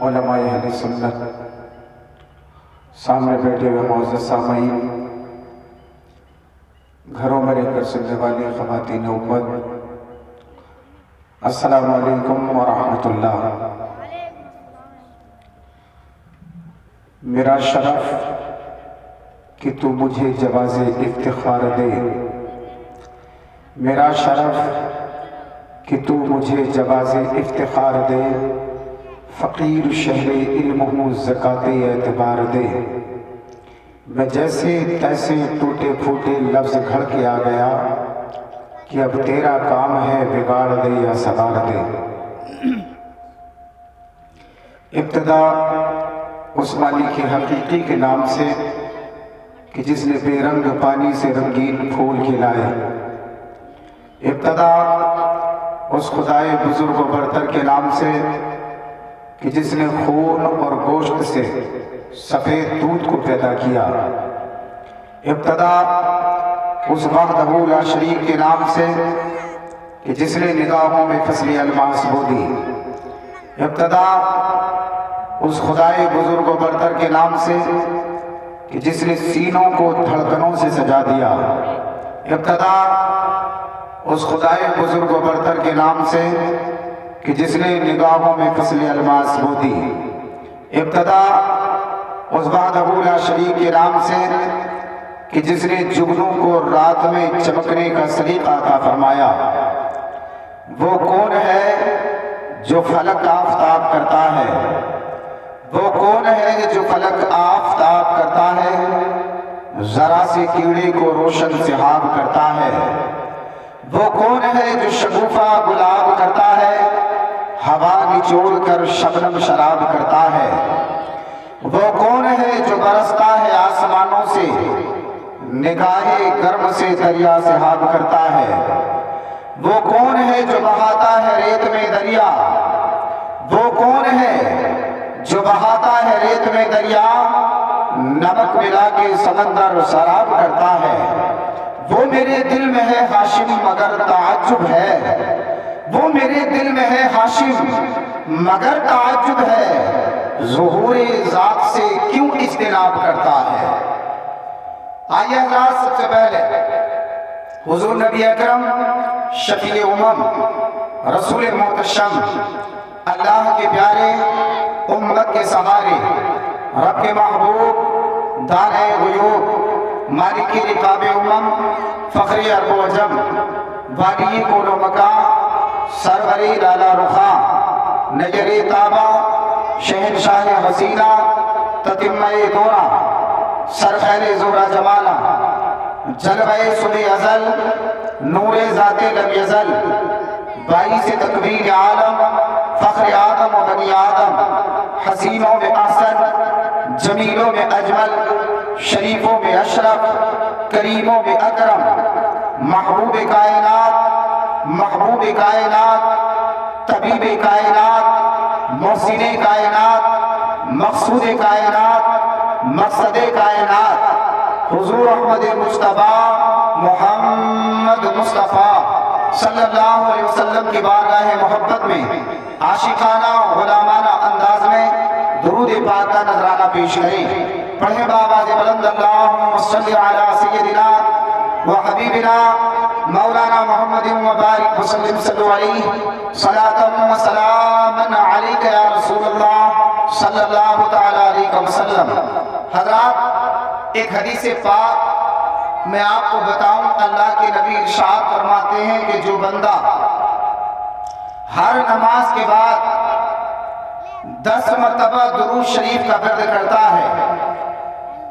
علماء اہل سنت، سامنے بیٹھے ہوئے معزز سامعین، گھروں میں رہ کر سننے والی خواتین امت، السلام علیکم ورحمۃ اللہ۔ میرا شرف کہ تو مجھے جواز افتخار دے، میرا شرف کہ تو مجھے جواز افتخار دے، فقیر شہر علم ہوں زکوٰۃ اعتبار دے۔ میں جیسے تیسے ٹوٹے پھوٹے لفظ گھڑ کے آ گیا کہ اب تیرا کام ہے بگاڑ دے یا سوار دے۔ ابتدا اس مالک حقیقی کے نام سے کہ جس نے بے رنگ پانی سے رنگین پھول کھلائے، ابتدا اس خدائے بزرگ و برتر کے نام سے کہ جس نے خون اور گوشت سے سفید دودھ کو پیدا کیا، ابتدا اس وحدہ لا شریک کے نام سے کہ جس نے نگاہوں میں فصل الماس بو دی، ابتدا اس خدائے بزرگ و برتر کے نام سے کہ جس نے سینوں کو دھڑکنوں سے سجا دیا، ابتدا اس خدائے بزرگ و برتر کے نام سے کہ جس نے نگاہوں میں فصل الماس بو دی، ابتدا اس وحدہ لا شریک کے نام سے کہ جس نے جگنوں کو رات میں چمکنے کا سلیقہ عطا فرمایا۔ وہ کون ہے جو فلک آفتاب کرتا ہے؟ وہ کون ہے جو فلک آفتاب کرتا ہے، ذرا سے کیڑے کو روشن سحاب کرتا ہے؟ وہ کون ہے جو شگوفہ گلاب کرتا ہے، ہوا نچوڑ کر شبنم شراب کرتا ہے؟ وہ کون ہے جو برستا ہے آسمانوں سے، نگاہ گرم سے دریا سحاب کرتا ہے؟ وہ کون ہے جو بہاتا ہے ریت میں دریا؟ وہ کون ہے جو بہاتا ہے ریت میں دریا، نمک ملا کے سمندر سراب کرتا ہے؟ وہ میرے دل میں ہے ہاشم مگر تعجب ہے، وہ میرے دل میں ہے ہاشم مگر تعجب ہے، ظہور ذات سے کیوں اجتناب کرتا ہے؟ آئیے حضرات، سب سے پہلے حضور نبی اکرم شفیع امم رسول محتشم، اللہ کے پیارے، امت کے سہارے، رب کے محبوب، دانے غیوب، مالکی رقاب امم، فخر عرب و عجم، والی کون و مکان، سروری لالا رخا، نجر تابا، شہنشاہ حسینہ، تتمہ دورہ، سرخیل زہرہ جمالہ، جلوہ صبح ازل، نور ذات لم یزل، باعث تکوین عالم، فخر آدم و بنی آدم، حسینوں میں احسن، جمیلوں میں اجمل، شریفوں میں اشرف، کریموں میں اکرم، محبوب کائنات، محبوب کائنات، طبیب کائنات، محسن کائنات، مقصود کائنات، مقصد کائنات، حضور احمد مصطفیٰ محمد مصطفیٰ صلی اللہ علیہ وسلم کی بارگاہ محبت میں عاشقانہ غلامانہ انداز میں درود پاک کا نذرانہ پیش کریں۔ پڑھیں بآواز بلند، اللہم صلی علی سیدنا و حبیبنا مولانا محمد مبارک وسلم، صلو علیہ صلاۃ و سلاما علیک یا رسول اللہ صلی اللہ تعالی علیہ وسلم۔ حضرات، ایک حدیث پاک میں آپ کو بتاؤں، اللہ کے نبی ارشاد فرماتے ہیں کہ جو بندہ ہر نماز کے بعد 10 مرتبہ درود شریف کا ورد کرتا ہے،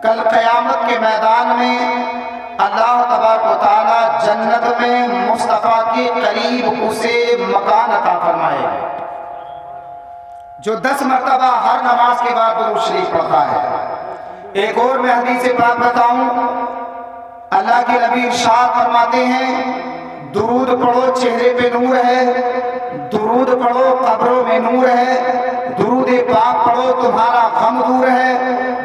کل قیامت کے میدان میں اللہ تبارک و تعالی جنت میں مصطفیٰ کے قریب اسے مکان عطا فرمائے گا۔ جو 10 مرتبہ ہر نماز کے بعد درود شریف پڑھتا ہے۔ ایک اور میں حدیث پاک بتاؤں، اللہ کے نبی ارشاد فرماتے ہیں درود پڑھو چہرے پہ نور ہے، درود پڑھو قبروں میں نور ہے، درود پاک پڑھو تمہارا غم دور ہے،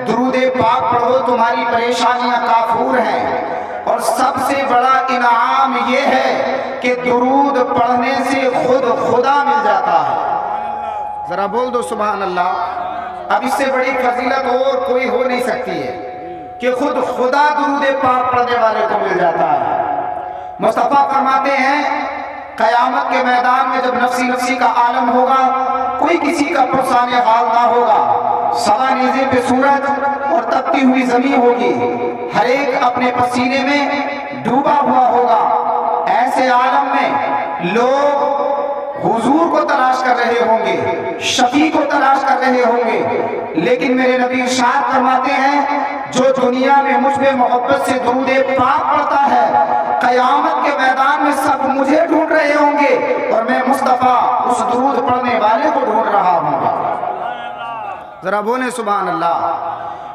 درود پاک پڑھو تمہاری پریشانیاں کافور ہیں، اور سب سے بڑا انعام یہ ہے کہ درود پڑھنے سے خود خدا مل جاتا ہے۔ ذرا بول دو سبحان اللہ۔ اب اس سے بڑی فضیلت اور کوئی ہو نہیں سکتی ہے کہ خود خدا درود پاک پڑھنے والے کو مل جاتا ہے۔ مصطفیٰ فرماتے ہیں قیامت کے میدان میں جب نفسی نفسی کا عالم ہوگا، کوئی کسی کا پرسان حال نہ ہوگا، سوا نیزے پہ سورج اور تپتی ہوئی زمین ہوگی، ہر ایک اپنے پسینے میں ڈوبا ہوا ہوگا۔ ایسے عالم میں لوگ حضور کو تلاش کر رہے ہوں گے، شفیع کو تلاش کر رہے ہوں گے، لیکن میرے نبی ارشاد فرماتے ہیں جو دنیا میں مجھ پہ محبت سے درود پاک پڑھتا ہے، قیامت کے میدان میں سب مجھے ڈھونڈ رہے ہوں گے اور میں مصطفیٰ اس درود پڑھنے والے کو ڈھونڈ رہا ہوں گا۔ ذرا بولیں سبحان اللہ۔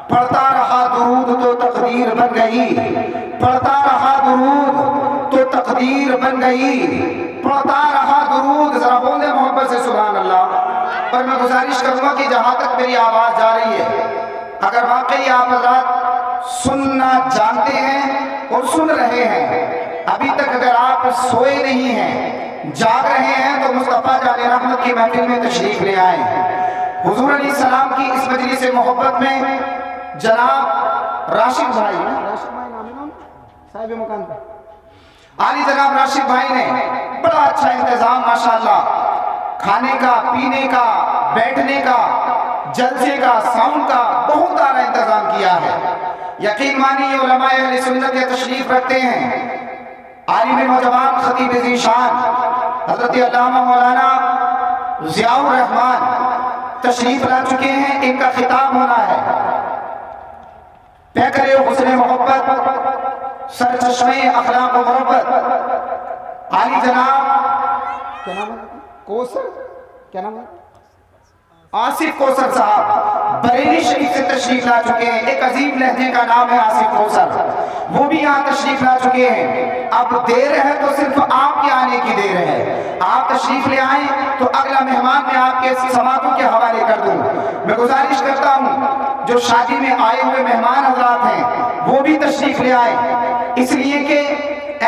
پڑھتا رہا درود تو تقدیر بن گئی، پڑھتا رہا درود تو تقدیر بن گئی، پڑھتا رہا درود۔ ذرا بولیں محبت سے سبحان اللہ۔ اور میں گزارش کروں گا کہ جہاں تک میری آواز جا رہی ہے، اگر واقعی آپ حضرات سننا جانتے ہیں اور سن رہے ہیں، ابھی تک اگر آپ سوئے نہیں ہیں، جاگ رہے ہیں، تو مصطفیٰ جان رحمت کی محفل میں تشریف لے آئیں۔ حضور علیہ السلام کی اس مجلس محبت میں جناب راشد بھائی صاحب مکان پہ عالی جناب راشد بھائی نے بڑا اچھا انتظام ماشاءاللہ کھانے کا، پینے کا، بیٹھنے کا، جلسے کا، ساؤنڈ کا بہت سارا انتظام کیا ہے۔ یقین مانی علماء اہل سنت یہ تشریف رکھتے ہیں، عالم نوجوان خطیب ذیشان حضرت علامہ مولانا ضیاء الرحمن تشریف لا چکے ہیں، ان کا خطاب ہونا ہے۔ پیکر حسن محبت، سرچشمے اخلاق و مربت، عالی جناب کیا نام ہے؟ کوثر، کیا نام ہے؟ آصف کوثر صاحب بریلی شریف سے تشریف لا چکے ہیں۔ ایک عظیم لہجے کا نام ہے آصف کوثر، وہ بھی یہاں تشریف لا چکے ہیں۔ اب دیر ہے تو صرف آپ کے آنے کی دیر ہے، آپ تشریف لے آئیں تو اگلا مہمان میں آپ کے سماعتوں کے حوالے کر دوں۔ میں گزارش کرتا ہوں جو شادی میں آئے ہوئے مہمان حضرات ہیں وہ بھی تشریف لے آئیں، اس لیے کہ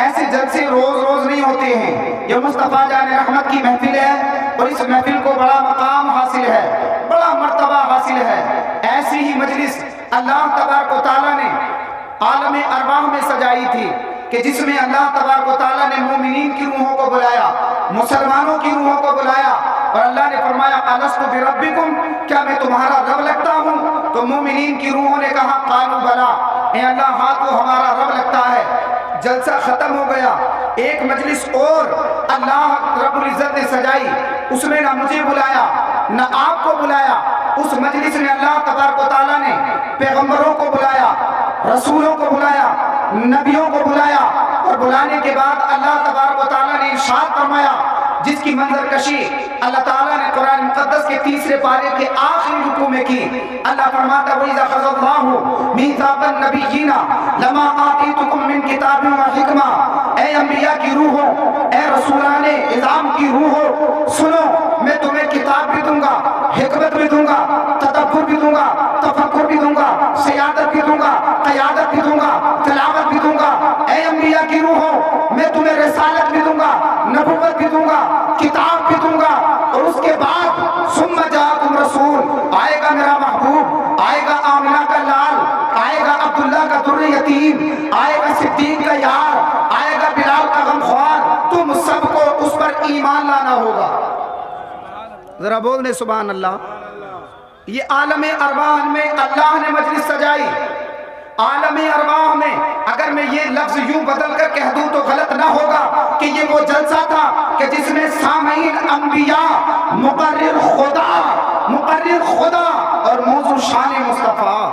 ایسے جلسے روز روز نہیں ہوتے ہیں۔ یہ مصطفیٰ جان رحمت کی محفل ہے اور اس محفل کو بڑا مقام حاصل ہے، بڑا مرتبہ حاصل ہے۔ ایسی ہی مجلس اللہ تبارک و تعالیٰ نے عالم ارواح میں سجائی تھی کہ جس میں اللہ تبارک و تعالیٰ نے مومنین کی روحوں کو بلایا، مسلمانوں کی روحوں کو بلایا، اور اللہ نے فرمایا الست بربکم، کیا میں تمہارا رب لگتا ہوں؟ تو مومنین کی روحوں نے کہا قالوا بلا، اے اللہ ہاں تو ہمارا رب لگتا ہے۔ جلسہ ختم ہو گیا، ایک مجلس اور اللہ رب العزت نے سجائی، اس میں نہ مجھے بلایا نہ آپ کو بلایا۔ اس مجلس میں اللہ تبارک و تعالیٰ نے پیغمبروں کو بلایا، رسولوں کو بلایا، نبیوں کو بلایا، اور بلانے کے بعد اللہ تبارک و تعالیٰ نے ارشاد فرمایا، جس کی منظر کشی اللہ تعالیٰ نے قرآن مقدس کے تیسرے پارے کے آخری رکوع میں کی۔ اللہ فرماتا وَإِذَا أَخَذَ اللَّهُ مِيثَاقَ النَّبِيِّينَ لَمَا آتَيْتُكُم مِّن كِتَابٍ وَحِكْمَةٍ، اے انبیاء کی روحو، اے رسولان اعظام کی روحو، سنو میں تمہیں کتاب بھی دوں گا، حکمت بھی دوں گا، تدبر بھی دوں گا، تفکر بھی دوں گا، سیادت بھی دوں گا، قیادت بھی دوں گا، تلاوت بھی دوں گا۔ اے انبیاء کی روحو، میں تمہیں رسالت بھی دوں گا، نبوت بھی دوں گا، کتاب بھی دوں گا، اور اس کے بعد ثم جاءکم رسول، آئے گا میرا محبوب، آئے گا آمنہ کا لال، آئے گا عبداللہ کا در یتیم، آئے گا صدیق کا یار، آئے گا بلال کا غمخوار، تم سب کو اس پر ایمان لانا ہوگا۔ ذرا بول دیں سبحان اللہ۔ یہ عالم ارواح میں اللہ نے مجلس سجائی۔ عالم ارواح میں اگر میں یہ لفظ یوں بدل کر کہہ دوں تو غلط نہ ہوگا کہ یہ وہ جلسہ تھا کہ جس میں سامعین انبیاء، مقرر خدا اور موضوع شان مصطفیٰ۔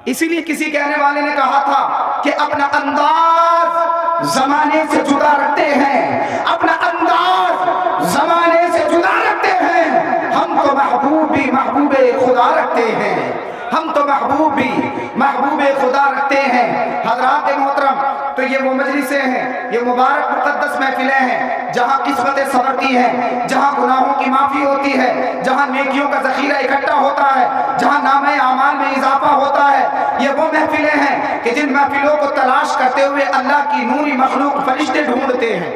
اسی لیے کسی کہنے والے نے کہا تھا کہ اپنا انداز زمانے سے جدا رکھتے ہیں، اپنا انداز زمانے سے جدا رکھتے ہیں، ہم تو محبوب بھی محبوب خدا رکھتے ہیں، ہم تو محبوب بھی محبوب خدا رکھتے ہیں۔ حضرات محترم، تو یہ وہ مجلسیں ہیں، یہ مبارک مقدس محفلیں ہیں جہاں قسمت سنورتی ہے، جہاں گناہوں کی معافی ہوتی ہے، جہاں نیکیوں کا ذخیرہ اکٹھا ہوتا ہے، جہاں نامہ اعمال میں اضافہ ہوتا ہے۔ یہ وہ محفلیں ہیں کہ جن محفلوں کو تلاش کرتے ہوئے اللہ کی نوری مخلوق فرشتے ڈھونڈتے ہیں۔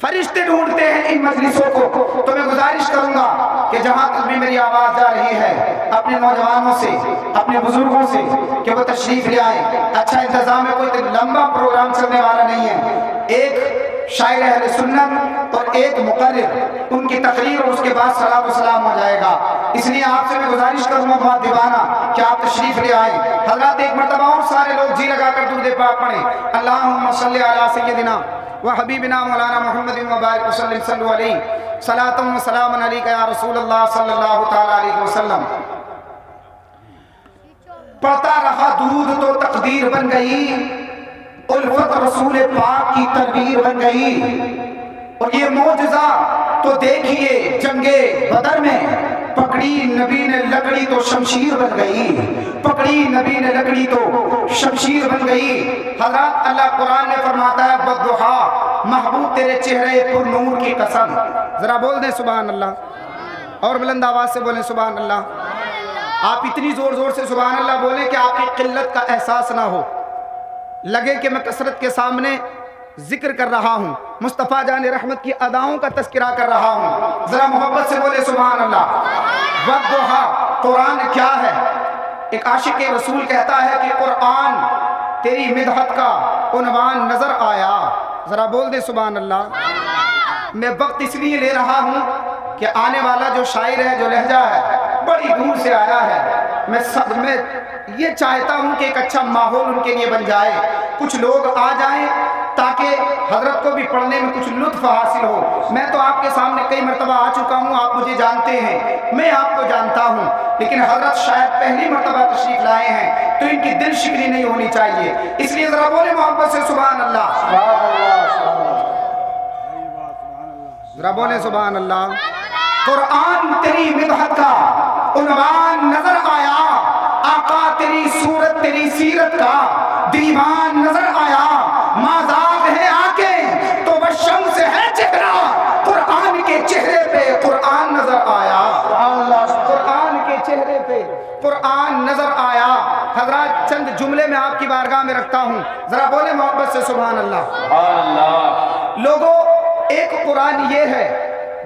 فرشتے ڈھونڈتے ہیں ان مجلسوں کو. تو میں گزارش کروں گا کہ جہاں تک بھی میری آواز جا رہی ہے اپنے نوجوانوں سے, اپنے بزرگوں سے کہ وہ تشریف لے آئیں. اچھا انتظام ہے, کوئی لمبا پروگرام چلنے والا نہیں ہے. ایک شاعر اہل سنت اور ایک مقرر, ان کی تقریر اور اس کے بعد صلاۃ و سلام ہو جائے گا. اس لیے آپ سے میں گزارش کروں گا بہت دیوانہ کہ آپ تشریف لے آئیں. حضرات ایک مرتبہ اور سارے لوگ جی لگا کر درود پاک پڑھیں. اللہم صلی علی سیدنا و حبیبنا مولانا محمد مبارک وسلم صلو علیہ صلاۃ و سلام علیکہ یا رسول اللہ صلی اللہ تعالی علیہ وسلم. پڑھتا رہا درود تو تقدیر بن گئی, الفت رسول پاک کی تدبیر بن گئی. اور یہ معجزہ تو دیکھیے جنگ بدر میں, پکڑی نبی نے لکڑی تو شمشیر بن گئی, پکڑی نبی نے لکڑی تو شمشیر بن گئی. حضرات اللہ قرآن نے فرماتا ہے والضحیٰ, محبوب تیرے چہرے پر نور کی قسم. ذرا بول دیں سبحان اللہ, اور بلند آواز سے بولیں سبحان اللہ. آپ اتنی زور زور سے سبحان اللہ بولیں کہ آپ کی قلت کا احساس نہ ہو, لگے کہ میں کثرت کے سامنے ذکر کر رہا ہوں, مصطفیٰ جان رحمت کی اداؤں کا تذکرہ کر رہا ہوں. ذرا محبت سے بولے سبحان اللہ. والضحیٰ, قرآن کیا ہے؟ ایک عاشق رسول کہتا ہے کہ قرآن تیری مدحت کا عنوان نظر آیا. ذرا بول دے سبحان اللہ. میں وقت اس لیے لے رہا ہوں کہ آنے والا جو شاعر ہے, جو لہجہ ہے, بڑی دور سے آیا ہے. میں یہ چاہتا ہوں کہ ایک اچھا ماحول ان کے لیے بن جائے, کچھ لوگ آ جائیں تاکہ حضرت کو بھی پڑھنے میں کچھ لطف حاصل ہو. میں تو آپ کے سامنے کئی مرتبہ آ چکا ہوں, آپ مجھے جانتے ہیں, میں آپ کو جانتا ہوں, لیکن حضرت شاید پہلی مرتبہ تشریف لائے ہیں تو ان کی دل شکنی نہیں ہونی چاہیے. اس لیے ذرا بولے محبت سے سبحان اللہ. ذرا بولے سبحان اللہ. قرآن تیری مدحت کا عنوان نظر آیا, آقا تیری صورت تیری سیرت کا دیوان نظر آیا. مازاغ ہے آنکھیں تو وہ شمس ہے چہرہ, قرآن کے چہرے پہ قرآن نظر آیا. قرآن کے چہرے پہ قرآن نظر آیا. حضرات چند جملے میں آپ کی بارگاہ میں رکھتا ہوں, ذرا بولے محبت سے سبحان اللہ. لوگوں, ایک قرآن یہ ہے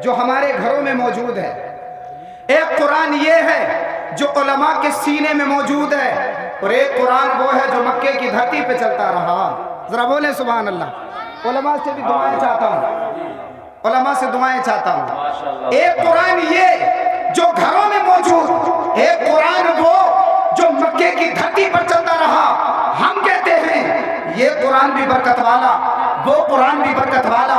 جو ہمارے گھروں میں موجود ہے, ایک قرآن یہ ہے جو علماء کے سینے میں موجود ہے, اور ایک قرآن وہ ہے جو مکے کی دھرتی پہ چلتا رہا. ذرا بولیں سبحان اللہ. علماء سے بھی دعائیں چاہتا ہوں, علماء سے دعائیں چاہتا ہوں. ایک قرآن یہ جو گھروں میں موجود, ایک قرآن وہ جو مکے کی دھرتی پر چلتا رہا. ہم کہتے ہیں یہ قرآن بھی برکت والا, وہ قرآن بھی برکت والا,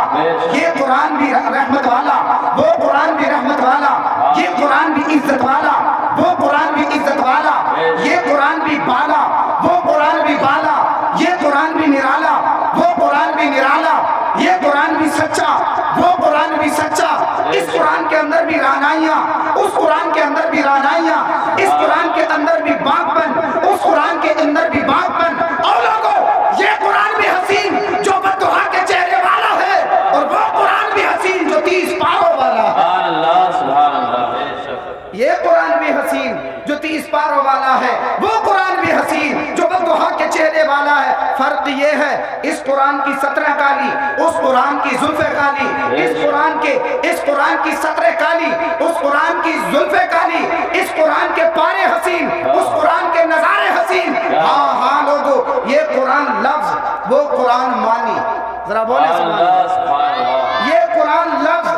یہ قرآن بھی رحمت والا, وہ قرآن بھی رحمت والا, یہ قرآن بھی عزت والا, وہ قرآن بھی عزت والا, یہ قرآن بھی بالا, وہ قرآن بھی بالا, یہ قرآن بھی نرالا, وہ قرآن بھی نرالا, یہ قرآن بھی سچا, وہ قرآن بھی سچا. اس قرآن کے اندر بھی رانائیاں, اس قرآن کے اندر بھی رانائیاں, اس قرآن کے اندر بھی باغبن, اس قرآن کے اندر بھی باغبن. اور لوگوں, یہ قرآن بھی حسین جو بددعا کے چہرے والا ہے, اور وہ قرآن بھی حسین جو 30 پاروں والا ہے. یہ قرآن بھی حسین جو 30 پاروں والا ہے, وہ قرآن بھی حسین جو بددعا کے چہرے والا ہے. فرق یہ ہے, اس قرآن کی 17 کالی, اس قرآن کی زلفیں کالی, اس قرآن کی 17 کالی, اس قرآن کی زلفیں کالی, اس قرآن کے پارے حسین, اس قرآن کے نظارے حسین. ہاں ہاں لوگوں, یہ قرآن لفظ, وہ قرآن مانی. ذرا بولے سبحان اللہ. یہ قرآن لفظ,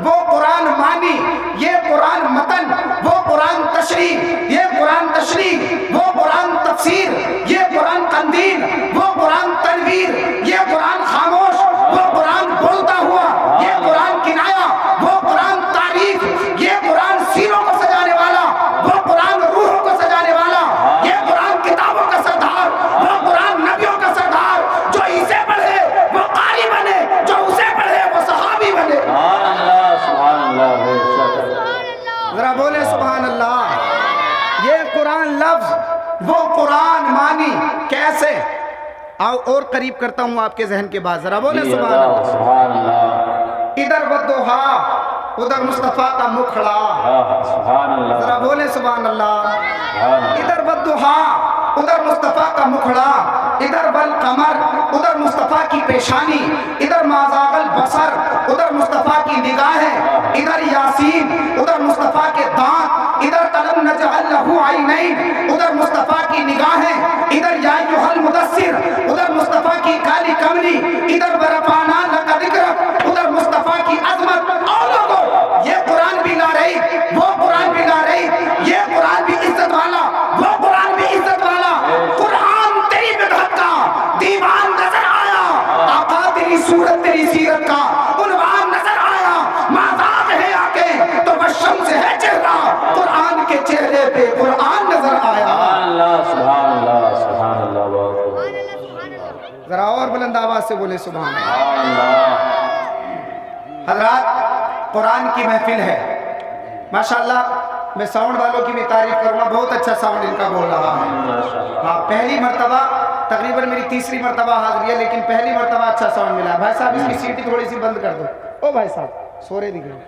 وہ قرآن مانی, یہ قرآن متن, وہ قرآن تشریح, یہ قرآن تشریح, وہ قرآن تفسیر, یہ قرآن قندیل, وہ قرآن تنویر, یہ قرآن خاموش, وہ قرآن بولتا ہوا, یہ قرآن کنایا, وہ قرآن تعریف, یہ قرآن سینوں کو سجانے والا, وہ قرآن روحوں کو سجانے والا, یہ قرآن کتابوں کا سردار, وہ قرآن نبیوں کا سردار. جو اسے پڑھے وہ قاری بنے, جو اسے پڑھے وہ صحابی بنے. ذرا بولے سبحان اللہ. یہ قرآن لفظ, وہ قرآن مانی. کیسے؟ آؤ اور قریب کرتا ہوں آپ کے ذہن کے بعد. ذرا بولے سبحان اللہ. ادھر والضحیٰ, ادھر مصطفیٰ کا مکھڑا. ذرا بولے سبحان اللہ. ادھر والضحیٰ, ادھر مصطفیٰ کا مکھڑا، ادھر بل قمر، ادھر مصطفیٰ کی پیشانی، ادھر مازاغ البصر، ادھر مصطفیٰ کی نگاہیں، ادھر یاسین، ادھر مصطفیٰ کے دانت، ادھر قلم نجعل لہ عینین، ادھر مصطفیٰ کی نگاہیں، ادھر یا ایھا المدثر، ادھر مصطفیٰ کی کالی کملی، ادھر ورفعنا لک ذکرک، ادھر مصطفیٰ کی عظمت۔ اور لوگوں یہ قرآن بھی لا رہی، وہ قرآن بھی لا رہی، یہ قرآن بھی عزت والا، وہ قرآن بھی عزت والا۔ قرآن تیری بدعت کا دیوان نظر آیا، آقا تیری صورت تیری سیرت کا عنوان نظر آیا، مازاغ ہے آنکھیں تو والشمس ہے چہرہ، قرآن کے چہرے پہ قرآن نظر آیا۔ سبحان اللہ سبحان اللہ۔ ذرا اور بلند آواز سے بولے سبحان اللہ۔ حضرات قرآن کی محفل ہے ماشاءاللہ، میں ساؤنڈ والوں کی بھی تعریف کروں گا، بہت اچھا ساؤنڈ ان کا بول رہا ہے۔ ہاں پہلی مرتبہ، تقریباً میری تیسری مرتبہ حاضری ہے، لیکن پہلی مرتبہ اچھا ساؤنڈ ملا۔ بھائی صاحب اس کی سیٹی تھوڑی سی بند کر دو، او بھائی صاحب سو رہے دکھ رہے،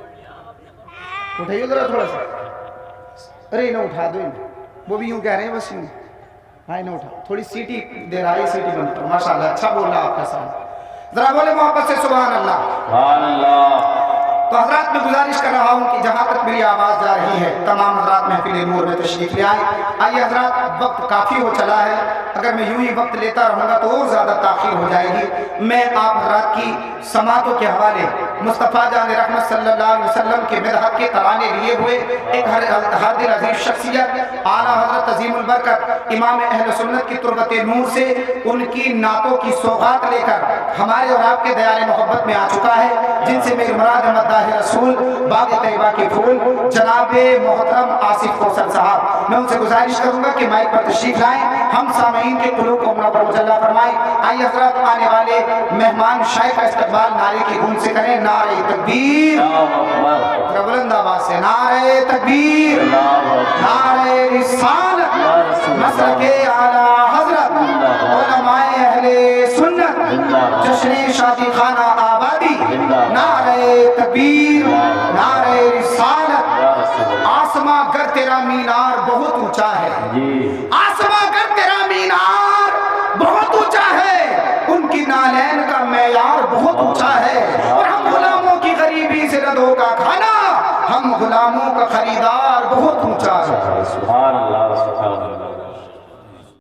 اٹھائیے ذرا تھوڑا سا، ارے انہیں اٹھا دو، وہ بھی یوں کہہ رہے ہیں بس یوں، ہاں انہیں اٹھا، تھوڑی سیٹی دے رہا ہے، سیٹی بند کرو، ماشاءاللہ اچھا بول رہا آپ کا ساؤنڈ، ذرا بولے محبت سے سبحان اللہ۔ سبحان اللہ۔ تو حضرات میں گزارش کر رہا ہوں کہ جہاں تک میری آواز جا رہی ہے تمام حضرات محفل نور میں تشریف لے آئے۔ آئیے حضرات وقت کافی ہو چلا ہے، اگر میں یوں ہی وقت لیتا رہوں گا تو اور زیادہ تاخیر ہو جائے گی۔ میں آپ حضرات کی سماعتوں کے حوالے مصطفیٰ جان رحمت صلی اللہ علیہ وسلم کے مدحت کے ترانے لیے ہوئے ایک ہر دل عزیز شخصیت اعلیٰ حضرت عظیم البرکت امام اہل سنت کی تربت نور سے ان کی نعتوں کی سوغات لے کر ہمارے اور آپ کے دیار محبت میں آ چکا ہے، جن سے میری مراد مداح رسول باغ طیبہ کے پھول جناب محترم آصف کوثر صاحب، میں ان سے گزارش کروں گا کہ مائک پر تشریف لائیں، ہم سامعین کے قلوب کو منور مجلہ فرمائیں۔ آئیے حضرات آنے والے مہمان شاہ کا استقبال نعرے کی گونج سے کریں، نعرہ تکبیر، بلند آواز سے نعرہ تکبیر، نعرہ رسالت، مسلک اعلیٰ حضرت علماء اہل سنت، جشن شادی خانہ آبادی، نعرہ تکبیر، نعرہ رسالت۔ آسماں گر تیرا مینار بہت اونچا ہے، آسماں گر تیرا مینار بہت اونچا ہے، ان کی نالین کا معیار بہت اونچا ہے، اور ہم غلاموں کی غریبی سے نہ دھوکا کھانا، ہم غلاموں کا خریدار بہت اونچا ہے۔ سبحان اللہ سبحان اللہ۔